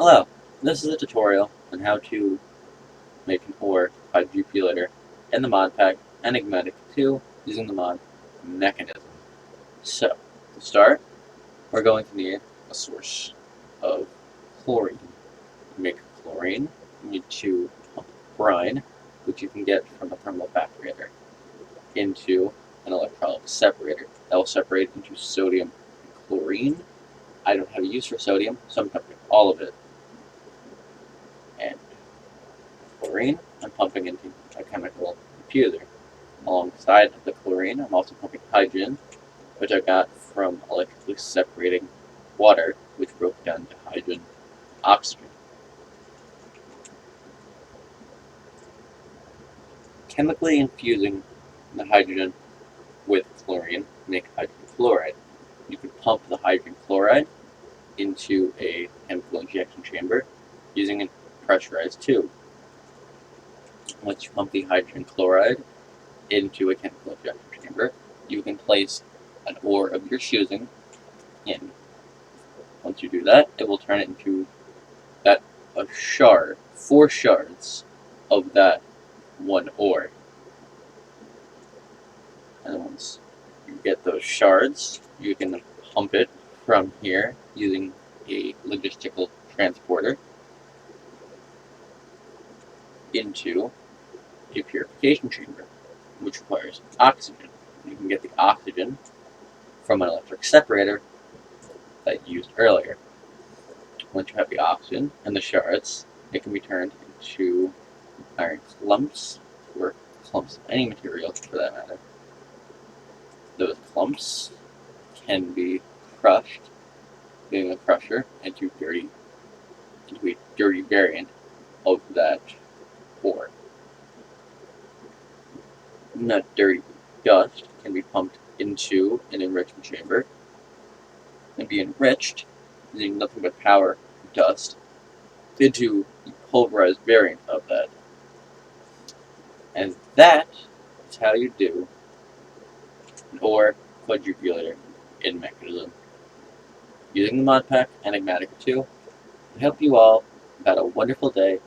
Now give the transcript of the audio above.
Hello, this is a tutorial on how to make an ore quadrupulator in the mod pack Enigmatic 2 using the mod Mechanism. So, to start, we're going to need a source of chlorine. To make chlorine, you need to pump brine, which you can get from a thermal evaporator, into an electrolytic separator. That will separate into sodium and chlorine. I don't have a use for sodium, so I'm dumping all of it. And chlorine, I'm pumping into a chemical computer. Alongside the chlorine, I'm also pumping hydrogen, which I got from electrically separating water, which broke down to hydrogen and oxygen. Chemically infusing the hydrogen with chlorine to make hydrogen chloride. You can pump the hydrogen chloride into a chemical injection chamber using a pressurized tube. Once you pump the hydrogen chloride into a chemical injection chamber, you can place an ore of your choosing in. Once you do that, it will turn it into a shard, 4 shards of that one ore. And once you get those shards, you can pump it from here using a logistical transporter into a purification chamber, which requires oxygen. You can get the oxygen from an electric separator that you used earlier. Once you have the oxygen and the shards, it can be turned into iron clumps, or clumps of any material for that matter. Those clumps can be crushed, being a crusher, into a dirty variant of that ore. And that dirty dust can be pumped into an enrichment chamber and be enriched using nothing but power and dust into the pulverized variant of that. And that is how you do an ore quadrupulator in Mechanism. Using the mod pack Enigmatic 2, I hope you all have had a wonderful day